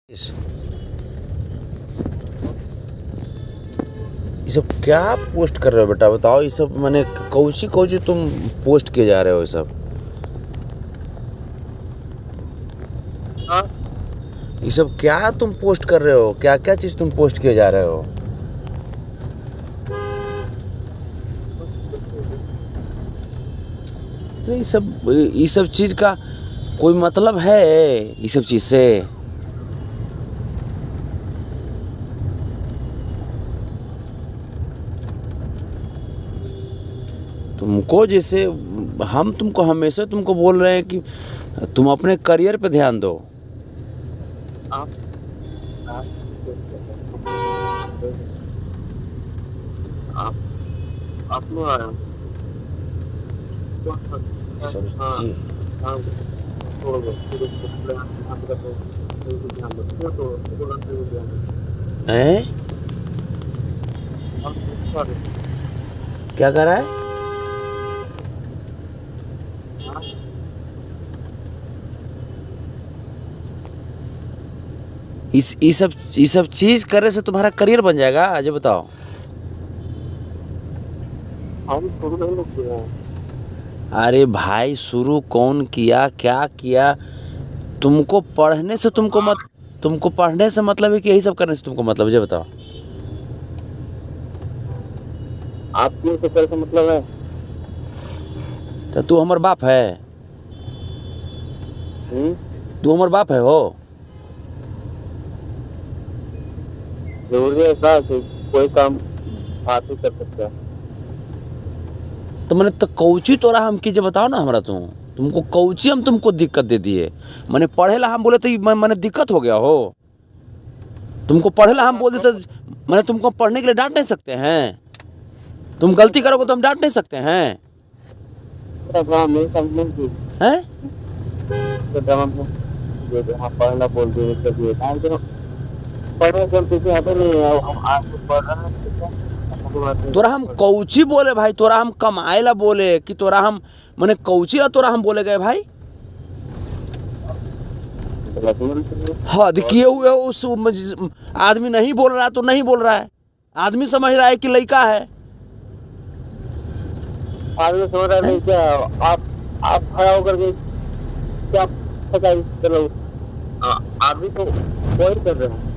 इस- ये सब क्या पोस्ट कर रहे हो बेटा, बताओ। ये सब मैंने कौची कौची तुम पोस्ट किए जा रहे हो ये सब। हाँ, ये सब क्या तुम पोस्ट कर रहे हो, क्या क्या चीज़ तुम पोस्ट किए जा रहे हो। नहीं, ये सब चीज़ का कोई मतलब है ये सब चीज़ से। तुमको जैसे हम तुमको हमेशा तुमको बोल रहे हैं कि तुम अपने करियर पे ध्यान दो। आप आप आप लोग आ रहे हैं। सब हाँ, चीज़ हाँ, छोड़ दो, फिर उसको प्लान आप रखो, फिर उसको ध्यान दो, छोड़ दो, उसको रखने में ध्यान दो। हैं, हम सॉरी, क्या कर रहा है। हाँ, ये सब चीज़ करने से तुम्हारा करियर बन जाएगा, आज बताओ। हम शुरू नहीं लोग किए हैं। अरे भाई, शुरू कौन किया, क्या किया। तुमको पढ़ने से तुमको पढ़ने से मतलब है कि यही सब करने से तुमको मतलब है, ये बताओ। आपके से कैसे मतलब है? तो तू हमार बाप है, तू हमार बाप है हो। जरूरी है ऐसा कि कोई काम आप ही कर सकते हैं। तो मैंने तो कौची तोरा हम कीजिए, बताओ ना हमरा। तुमको कौची हम तुमको दिक्कत दे दिए। मैंने पढ़े ला हम बोले तो मैंने दिक्कत हो गया हो। तुमको पढ़े ला हम बोल देते, मैंने तुमको पढ़ने के लिए डांट नहीं सकते हैं। तुम गलती करोगे तो हम डांट नहीं सकते हैं, ड्रामा में कंप्लेन की हैं? तो ड्रामा में जो हाँ पढ़ना बोल दिए कभी टाइम तो पढ़ने के पीछे हटे नहीं है। हम आपको पढ़ रहे हैं तोरा हम कौची बोले भाई, तोरा हम कमाए ला बोले कि तोरा हम मैंने कौची ला तोरा हम बोले गए भाई। हद किए हुए हो। उस आदमी नहीं बोल रहा तो नहीं बोल रहा है, आदमी समझ रहा है कि लड़का है। आदमी समझ रहा नहीं क्या? आप खड़ा होकर के क्या पता है? चलो आदमी तो कोई कर रहे हैं।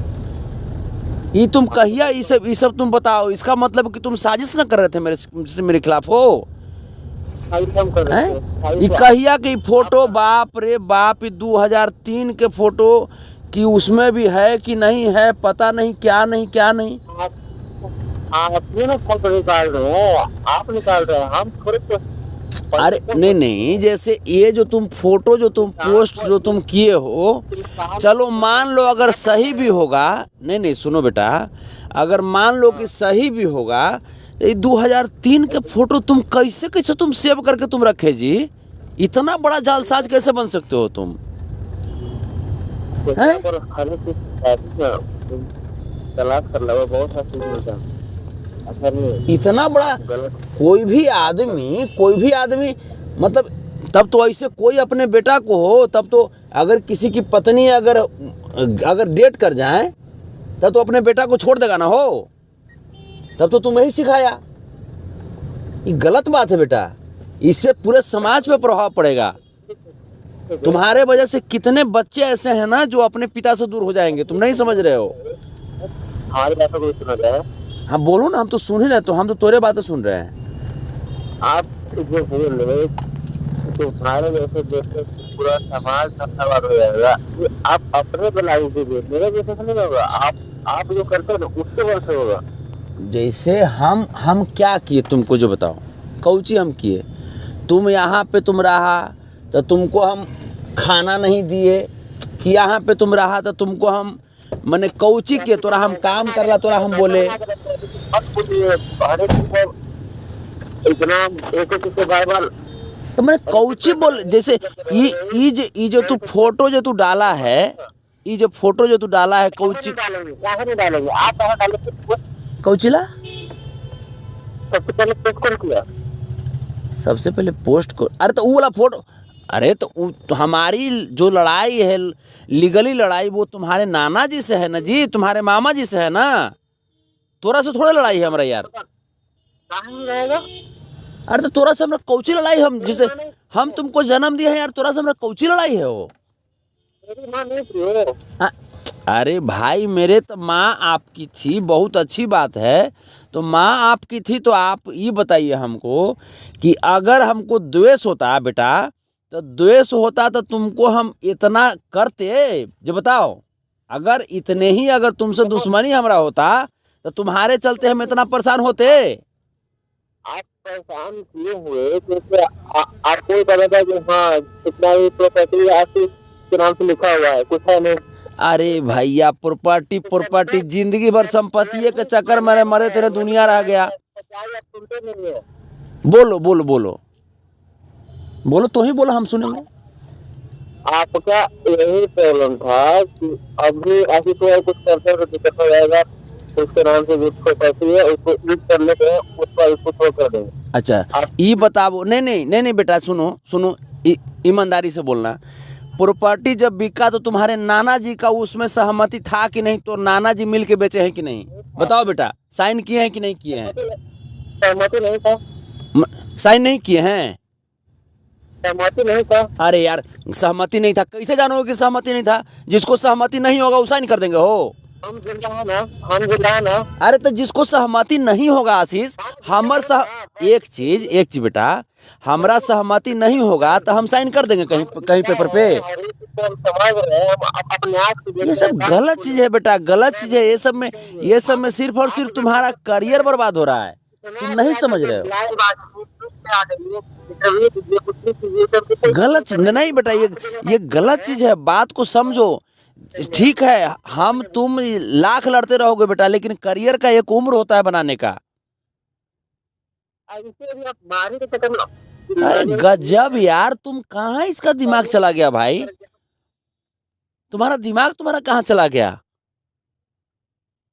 ये तुम कहिया ये सब तुम बताओ। इसका मतलब कि तुम साजिश ना कर रहे थे मेरे खिलाफ हो, हम कर रहे हैं? थे। ये कहिया कि फोटो, बाप रे बाप, 2003 के फोटो कि उसमें भी है कि नहीं है, पता नहीं क्या नहीं क्या नहीं। आप ये ना फोटो निकाल रहे हो, आप निकाल रहे हैं, हम थोड़े तो अरे नहीं, जैसे ये जो तुम फोटो जो तुम पोस्ट जो तुम किए हो, चलो मान लो अगर सही भी होगा। नहीं सुनो बेटा, अगर मान लो कि सही भी होगा तो ये 2003 के फोटो तुम कैसे कैसे तुम सेव करके तुम रखे जी। इतना बड़ा जालसाज कैसे बन सकते हो तुम, हैं? तलाश कर लो, बहुत सा चीज मिलता है। अच्छा नहीं इतना बड़ा गलत कोई भी आदमी मतलब, तब तो ऐसे कोई अपने बेटा को हो, तब तो अगर किसी की पत्नी अगर डेट कर जाए तब तो अपने बेटा को छोड़ देगा ना हो। तब तो तुम्हें ही सिखाया। ये गलत बात है बेटा, इससे पूरे समाज पे प्रभाव पड़ेगा। तुम्हारे वजह से कितने बच्चे ऐसे हैं ना जो अपने पिता से दूर हो जाएंगे, तुम नहीं समझ रहे हो। हमारी बात को सुना जाए। हाँ बोलो ना, हम तो सुन ही रहे, तो हम तो तोरे बातें सुन रहे हैं। आप जो बोल रहे तो हमारे जैसे जैसे पूरा समाज धन्यवाद हो जाएगा। ये आप अपने पे लागू कीजिए, मेरे जैसे से नहीं होगा। आप जो करते हो ना उससे वैसे होगा। जैसे हम क्या किए तुमको जो बताओ, कौची हम किए। तुम यहाँ पे तुम रहा तो तुमको हम खाना नहीं दिए, कि यहाँ पे तुम रहा तो तुमको हम मैंने कौची किए, तोरा हम काम कर रहा तोरा हम बोले। इतना एक से बार बार तो मैंने कौची बोल, जैसे ये जो तू फोटो जो तू डाला है, ये जो फोटो जो तू डाला है कौची नहीं डालेंगे। आप कहाँ डालेंगे? कौची ला सबसे पहले पोस्ट कौन किया? सबसे पहले पोस्ट को। अरे तो वो वाला फोटो अरे तो हमारी जो लड़ाई है, लीगली लड़ाई, वो तुम्हारे नाना जी से है ना जी, तुम्हारे मामा जी से है ना, तोरा से थोड़ा लड़ाई है हमारा यार। कहाँ नहीं रहेगा? अरे तो तोरा से हमरा कौची लड़ाई, हम जिसे हम तुमको जन्म दिए हैं यार, तोरा से हमरा कौची लड़ाई है वो। मेरी माँ नहीं थी वो। हाँ, अरे भाई मेरे तो माँ आपकी थी, बहुत अच्छी बात है। तो माँ आपकी थी तो आप ये बताइए हमको कि अगर हमको द्वेष होता बेटा, तो द्वेष होता तो तुमको हम इतना करते, जो बताओ। अगर इतने ही अगर तुमसे दुश्मनी हमरा होता तो तुम्हारे चलते हम इतना परेशान होते। आप परेशान किए हुए क्योंकि आपको ही पता था कि हाँ कितना ही प्रॉपर्टी आपके के नाम से लिखा हुआ है, कुछ है नहीं। अरे भैया प्रॉपर्टी प्रॉपर्टी, जिंदगी भर संपत्ति के चक्कर में मरे तेरे दुनिया रह गया। सच्चाई आप सुनते नहीं है। बोलो बोलो बोलो बोलो, तो ही बोलो, हम सुनेंगे। आपका यही प्रॉब्लम था कि अभी ऐसी कोई कुछ करते तो दिक्कत हो जाएगा, उसके नाम से जो प्रॉपर्टी है उसको यूज कर लेते हैं, उसको थोड़ा कर देंगे। अच्छा ये बताओ, नहीं नहीं नहीं नहीं बेटा, सुनो सुनो, ईमानदारी से बोलना। प्रॉपर्टी जब बिका तो तुम्हारे नाना जी का उसमें सहमति था कि नहीं? तो नाना जी मिल के बेचे हैं कि नहीं? बताओ बेटा, साइन किए हैं कि नहीं किए हैं? सहमति नहीं था। साइन नहीं किए हैं? सहमति नहीं था। अरे यार सहमति नहीं था, कैसे जानोगे कि सहमति नहीं था? जिसको सहमति नहीं होगा वो साइन कर देंगे हो। हम जिंदा है ना, हम जिंदा है ना। अरे तो जिसको सहमति नहीं होगा आशीष, एक चीज बेटा, हमरा सहमति नहीं होगा तो हम साइन कर देंगे कहीं कहीं पेपर पे। ये सब गलत चीज है बेटा, गलत चीज है। ये सब में सिर्फ और सिर्फ तुम्हारा करियर बर्बाद हो रहा है, तुम नहीं समझ रहे हो। गलत चीज नहीं बेटा, ये गलत चीज है, बात को समझो। ठीक है हम तुम लाख लड़ते रहोगे बेटा, लेकिन करियर का एक उम्र होता है बनाने का। अरे गजब यार, तुम कहाँ इसका दिमाग चला गया भाई? तुम्हारा कहाँ चला गया?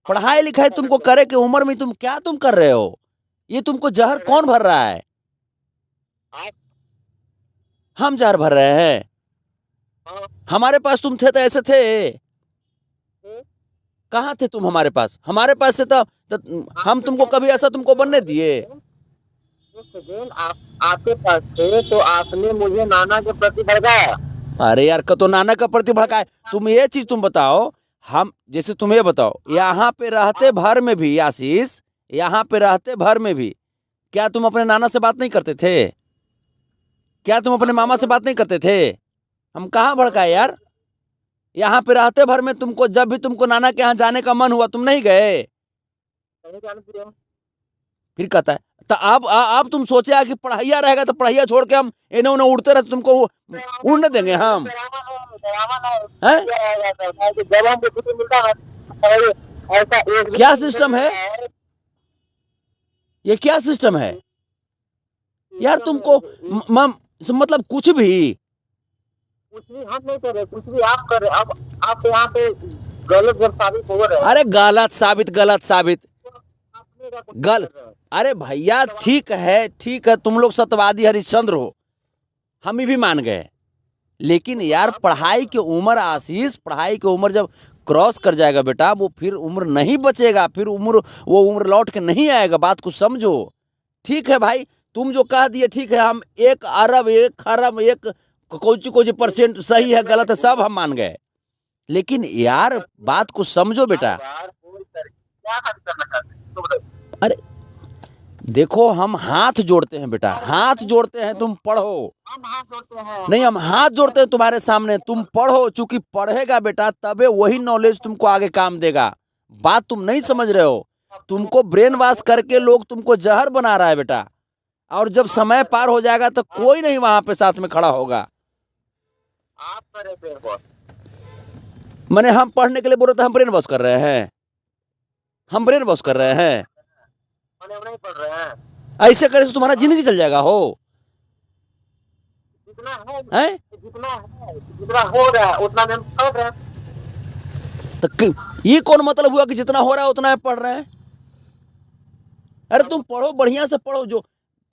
पढ़ाई लिखाई तुमको करे के उम्र में तुम कर रहे हो? ये तुमको जहर कौन भर रहा है? हम जहर भर रहे हैं? हमारे पास तुम थे तो ऐसे थे? कहाँ थे तुम हमारे पास? हमारे पास थे तो हम तुमको कभी ऐसा तुमको बनने दिए? आपके पास थे तो आपने मुझे नाना के प्रति भड़काया। अरे यार तो नाना का प्रति भड़काए? तुम ये चीज तुम बताओ, हम जैसे तुम ये बताओ, यहाँ पे रहते भर में भी आशीष, यहाँ पे रहते भर में भी क्या तुम अपने नाना से बात नहीं करते थे? क्या तुम अपने मामा से बात नहीं करते थे? हम कहाँ भड़काए यार? यहाँ पे रहते भर में तुमको जब भी तुमको नाना के यहाँ जाने का मन हुआ तुम नहीं गए? फिर कहता है तो अब तुम सोचे कि पढ़ाइया रहेगा तो पढ़ाइया छोड़ के हम इन्हें उन्हें उड़ते रहते, तुमको उड़ने देंगे हम? क्या सिस्टम है ये? क्या सिस्टम है यार? तुमको मतलब कुछ भी हम नहीं कर रहे, कुछ भी आप कर रहे। अब आप यहाँ पे गलत साबित हो रहे हैं। अरे गलत साबित अरे भैया ठीक है तुम लोग सत्यवादी हरिश्चंद्र हो, हम भी मान गए, लेकिन यार पढ़ाई की उम्र आशीष, पढ़ाई की उम्र जब क्रॉस कर जाएगा बेटा, वो फिर उम्र नहीं बचेगा, फिर वो उम्र लौट के नहीं आएगा। बात को समझो। ठीक है भाई, तुम जो कह दिए ठीक है, हम 1 अरब 1 खरब 1 कोई % सही है गलत है सब हम मान गए, लेकिन यार बात को समझो बेटा। अरे देखो हम हाथ जोड़ते हैं बेटा, हाथ जोड़ते हैं, तुम पढ़ो। हम हाथ जोड़ते हैं। नहीं, हम हाथ जोड़ते हैं तुम्हारे सामने, तुम पढ़ो, चूंकि पढ़ेगा बेटा तबे वही नॉलेज तुमको आगे काम देगा। बात तुम नहीं समझ रहे हो, तुमको ब्रेन वॉश करके लोग तुमको जहर बना रहा है बेटा, और जब समय पार हो जाएगा तो कोई नहीं वहां पे साथ में खड़ा होगा। आप करे ब्रेन वॉश, मैंने हम पढ़ने के लिए बोले तो हम ब्रेन वॉश कर रहे हैं? हम ब्रेन वॉश कर रहे हैं? नहीं पढ़ रहे हैं। ऐसे करे तो तुम्हारा जिंदगी चल जाएगा हो। जितना हो रहा है उतना हम पढ़ रहे हैं। तो ये कौन मतलब हुआ कि जितना हो रहा है उतना है पढ़ रहे हैं? अरे तुम पढ़ो, बढ़िया से पढ़ो। जो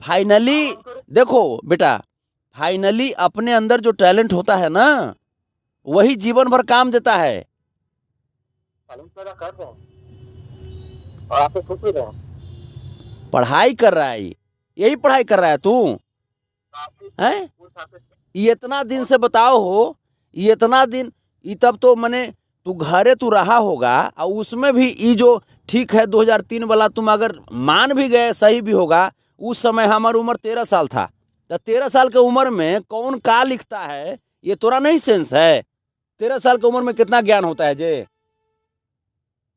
फाइनली देखो बेटा, फाइनली अपने अंदर जो टैलेंट होता है ना, वही जीवन भर काम देता है। टैलेंट पैदा कर रहे हैं और आपसे खुश भी रहे हैं। पढ़ाई कर रहा है, यही पढ़ाई कर रहा है तू हैं? ये इतना दिन से बताओ हो, ये इतना दिन, ये तब तो मने तू घरे तू रहा होगा, और उसमें भी ये जो ठीक है 2003 वाला तुम अगर मान भी गए सही भी होगा, उस समय हमारी उम्र 13 साल था। तो 13 साल के उम्र में कौन का लिखता है ये तोरा नहीं सेंस है? 13 साल की उम्र में कितना ज्ञान होता है जे?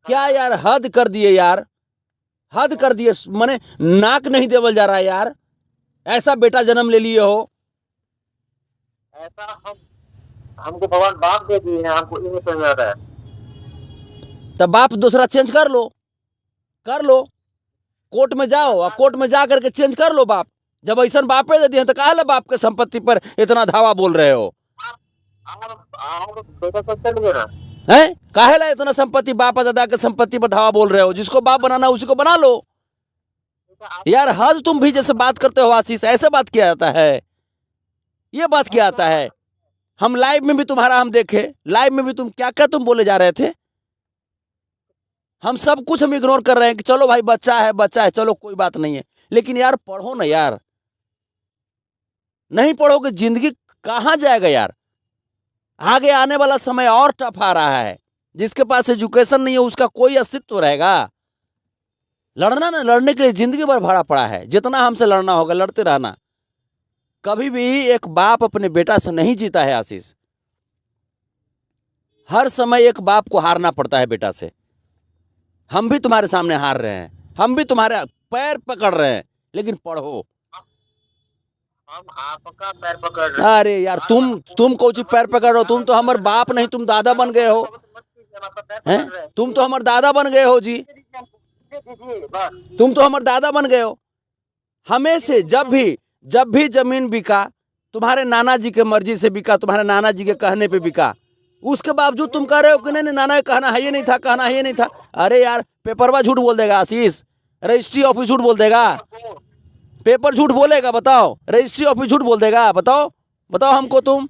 क्या यार, हद कर दिए यार, हद कर दिए। मने नाक नहीं देवल जा रहा है यार, ऐसा बेटा जन्म ले लिए हो। ऐसा हमको भगवान बाप दे दिए हैं, हमको ये नहीं समझ आ रहा है। तब बाप दूसरा चेंज कर लो, कर लो, कोर्ट में जाओ और कोर्ट में जा करके चेंज कर लो बाप। जब ऐसा बापे दे दिए तो काहे ला बाप के संपत्ति पर इतना धावा बोल रहे हो? आप बेटा सब चल गए ना, हैं? काहे ला इतना संपत्ति, बाप दादा के संपत्ति पर धावा बोल रहे हो? जिसको बाप बनाना उसी को बना लो यार। हद तुम भी जैसे बात करते हो आशीष, ऐसे बात किया जाता है? ये बात किया जाता है? हम लाइव में भी तुम्हारा हम देखे, लाइव में भी तुम क्या क्या तुम बोले जा रहे थे। हम सब कुछ हम इग्नोर कर रहे हैं कि चलो भाई बच्चा है, चलो कोई बात नहीं है। लेकिन यार पढ़ो ना यार, नहीं पढ़ोगे जिंदगी कहाँ जाएगा यार। आगे आने वाला समय और टफ आ रहा है। जिसके पास एजुकेशन नहीं है उसका कोई अस्तित्व रहेगा? लड़ना ना, लड़ने के लिए जिंदगी भर भरा पड़ा है। जितना हमसे लड़ना होगा लड़ते रहना। कभी भी एक बाप अपने बेटा से नहीं जीता है आशीष। हर समय एक बाप को हारना पड़ता है बेटा से। हम भी तुम्हारे सामने हार रहे हैं, हम भी तुम्हारे पैर पकड़ रहे हैं, लेकिन पढ़ो। हम आपका पैर पकड़ रहे हैं। अरे यार तुम कौन पैर पकड़ रहे हो? तुम तो हमारे बाप नहीं, तुम दादा बन गए हो हैं? तुम तो हमारे दादा बन गए हो जी, तुम तो हमारे दादा बन गए हो। हमें से जब भी जमीन बिका तुम्हारे नाना जी के मर्जी से बिका, तुम्हारे नाना जी के कहने पे बिका। उसके बावजूद तुम कह रहे हो कि नहीं नाना का कहना है ये नहीं था, कहना है ये नहीं था। अरे यार पेपरवा झूठ बोल देगा आशीष, रजिस्ट्री ऑफिस झूठ बोल देगा, पेपर झूठ बोलेगा, बताओ रजिस्ट्री ऑफिस झूठ बोल देगा। बताओ बताओ हमको, तुम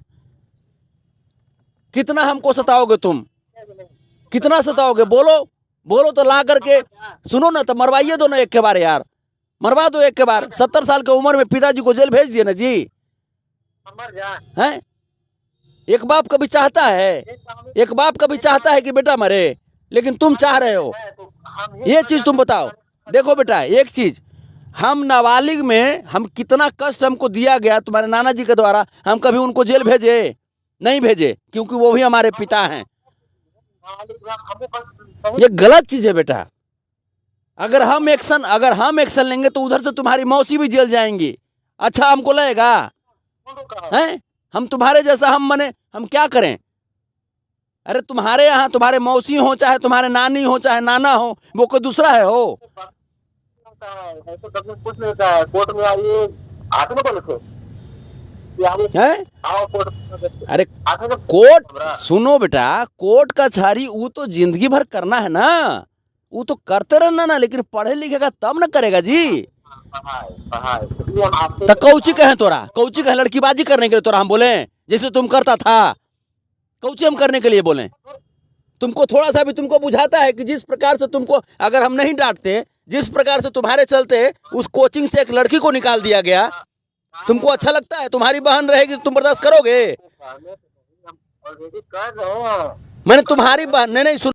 कितना हमको सताओगे? तुम कितना सताओगे? बोलो बोलो तो ला करके सुनो ना, तो मरवाइए दो ना एक के बार यार, मरवा दो एक के बार। 70 साल की उम्र में पिताजी को जेल भेज दिए ना जी, हैं? एक बाप कभी चाहता है, एक बाप कभी चाहता है कि बेटा मरे, लेकिन तुम चाह रहे हो। ये चीज तुम बताओ। देखो बेटा एक चीज, हम नाबालिग में हम कितना कष्ट हमको दिया गया तुम्हारे नाना जी के द्वारा, हम कभी उनको जेल भेजे नहीं भेजे, क्योंकि वो भी हमारे पिता हैं। ये गलत चीज है बेटा। अगर हम एक्शन लेंगे तो उधर से तुम्हारी मौसी भी जेल जाएंगी। अच्छा हमको लगेगा हैं? हम तुम्हारे जैसा हम क्या करें? अरे तुम्हारे यहाँ तुम्हारे मौसी हो, चाहे तुम्हारे नानी हो, चाहे नाना हो, वो कोई दूसरा है हो? कुछ नहीं होता है। कोर्ट में आइए, आते ना बोले थे हैं? आओ कोर्ट। अरे कोर्ट सुनो बेटा, कोर्ट कचहरी वो तो जिंदगी भर करना है ना, वो तो करते रहना ना, लेकिन पढ़े लिखेगा तब ना करेगा जी। तो कौची कहे तोरा, कौची कहे लड़कीबाजी करने के लिए तोरा हम बोले जैसे तुम करता था? कौची हम करने के लिए बोले? तुमको थोड़ा सा भी तुमको बुझाता है कि जिस प्रकार से तुमको अगर हम नहीं डांटते, जिस प्रकार से तुम्हारे चलते उस कोचिंग से एक लड़की को निकाल दिया गया, तुमको अच्छा लगता है? तुम्हारी बहन रहेगी तुम बर्दाश्त करोगे? मैंने तुम्हारी बहन नहीं सुन